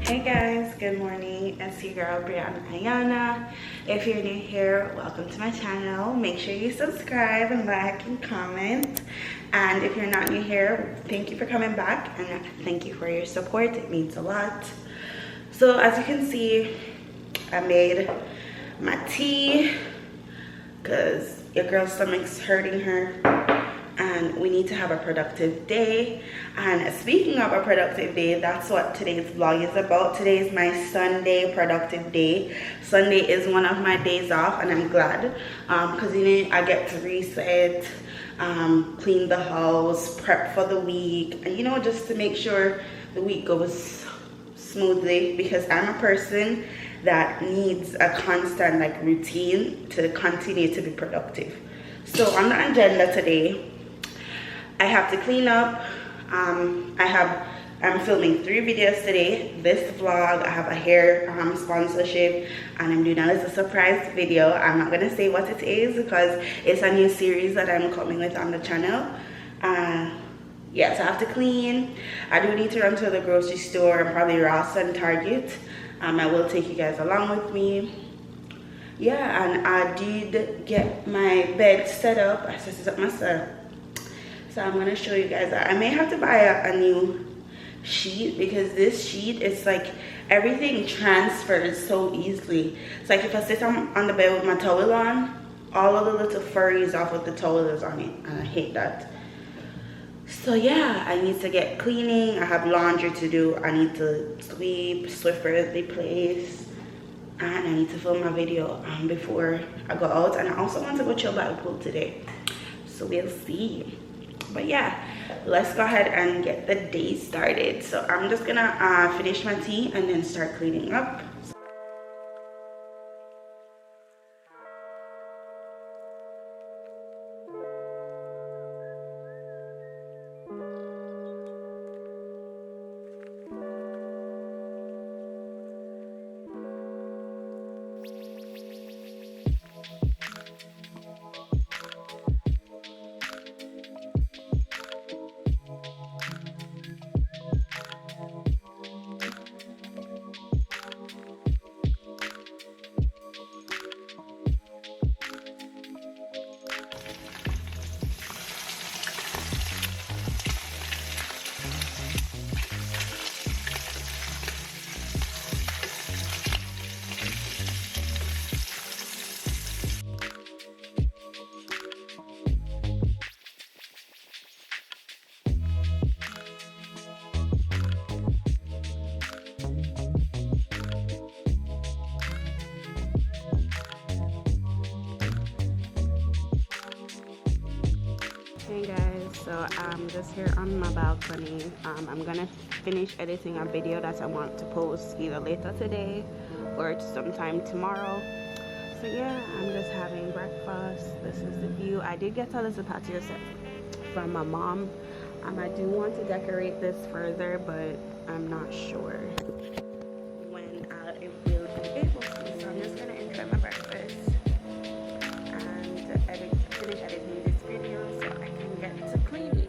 Hey guys, good morning. It's your girl Brianna Ayana. If you're new here, welcome to my channel. Make sure you subscribe and like and comment. And if you're not new here, thank you for coming back and thank you for your support. It means a lot. So as you can see, I made my tea because your girl's stomach's hurting her. And we need to have a productive day. And speaking of a productive day, that's what today's vlog is about. Today is my Sunday productive day. Sunday is one of my days off, and I'm glad because I get to reset, clean the house, prep for the week, and just to make sure the week goes smoothly, because I'm a person that needs a constant routine to continue to be productive. So on the agenda today, I have to clean up. I'm filming 3 videos today. This vlog, I have a hair sponsorship, and I'm doing a little surprise video. I'm not gonna say what it is because it's a new series that I'm coming with on the channel. Yeah, so I have to clean. I do need to run to the grocery store and probably Ross and Target. I will take you guys along with me. Yeah, and I did get my bed set up. I set it up myself. So I'm gonna show you guys that. I may have to buy a new sheet because this sheet is everything transfers so easily. It's like if I sit on the bed with my towel on, all of the little furries off of the towel is on it, and I hate that. So yeah, I need to get cleaning. I have laundry to do. I need to sweep the place, and I need to film my video before I go out. And I also want to go chill by the pool today, so we'll see. But yeah, let's go ahead and get the day started. So I'm just gonna finish my tea and then start cleaning up. Hey guys, so I'm just here on my balcony. I'm gonna finish editing a video that I want to post either later today or sometime tomorrow. So yeah, I'm just having breakfast. This is the view. I did get a little patio set from my mom. I do want to decorate this further, but I'm not sure when it will be able to. So I'm just gonna enjoy my breakfast and finish editing this video so I can get to cleaning.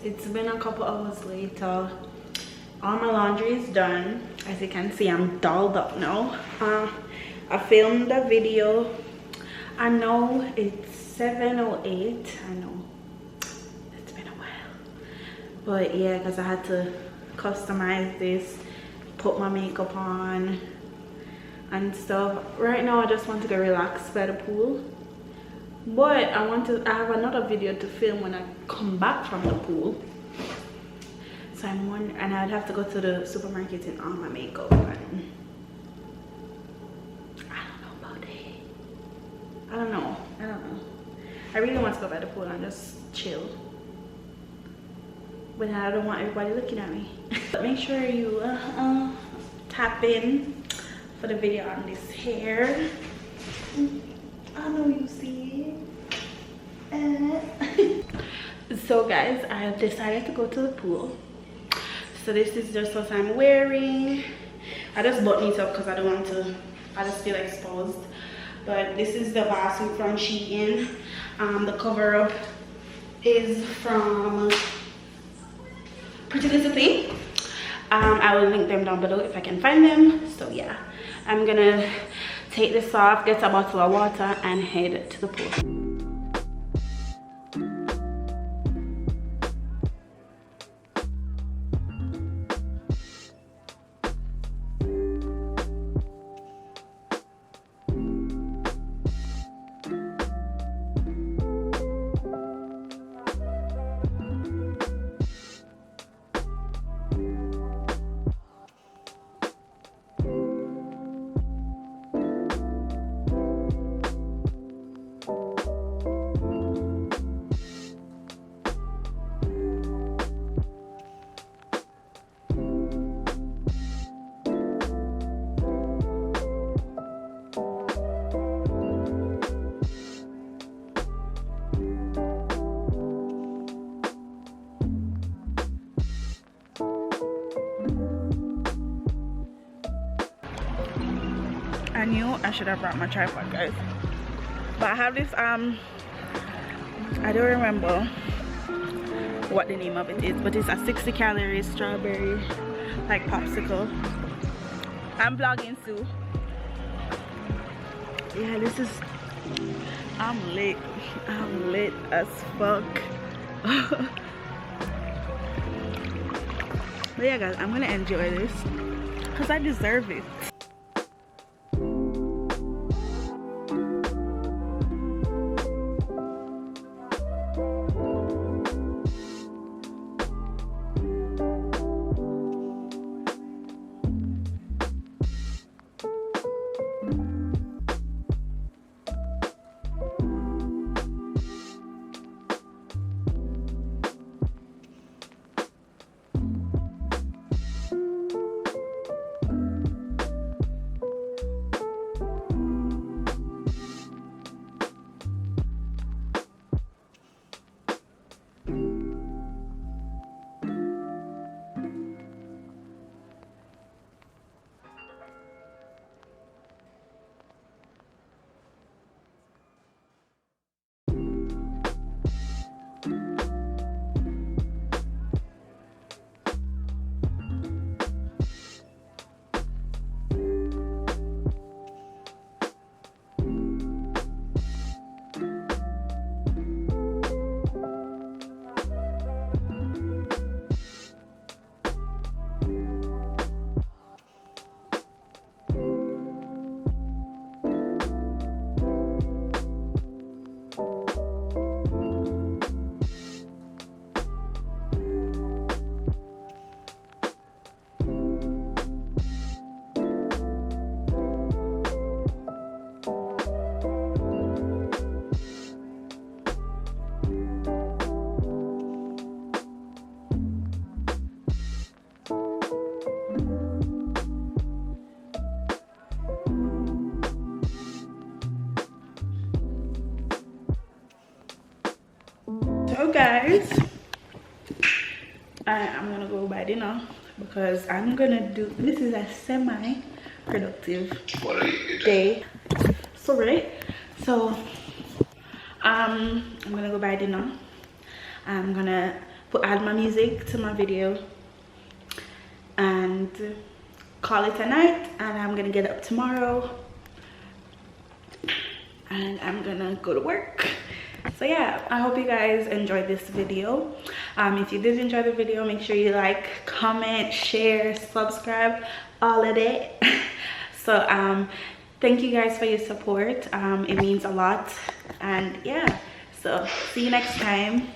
It's been a couple hours later. All my laundry is done. As you can see, I'm dolled up now. I filmed a video. I know it's 7:08. I know it's been a while, but yeah, because I had to customize this, put my makeup on and stuff. Right now I just want to go relax by the pool, but I have another video to film when I come back from the pool. So I'm wondering, and I'd have to go to the supermarket and all my makeup, and I don't know about it. I don't know. I really want to go by the pool and just chill, but I don't want everybody looking at me. But make sure you tap in for the video on this hair. I know you see it. So guys, I have decided to go to the pool. So this is just what I'm wearing. I just button it up because I don't want to, I just feel exposed. But this is the bath suit from Shein. The cover up is from Pretty Little Thing. I will link them down below if I can find them. So yeah, I'm gonna take this off, get a bottle of water and head to the pool. I knew I should have brought my tripod, guys, but I have this I don't remember what the name of it is, but it's a 60 calorie strawberry like popsicle. I'm vlogging too. Yeah, this is, I'm lit as fuck. But yeah guys, I'm gonna enjoy this because I deserve it. So guys, I'm gonna go buy dinner because I'm gonna do, this is a semi-productive day. Sorry. So I'm gonna go buy dinner. I'm gonna add my music to my video and call it a night. And I'm gonna get up tomorrow and I'm gonna go to work. So yeah, I hope you guys enjoyed this video. If you did enjoy the video, make sure you like, comment, share, subscribe, all of it. So thank you guys for your support. It means a lot. And yeah, so see you next time.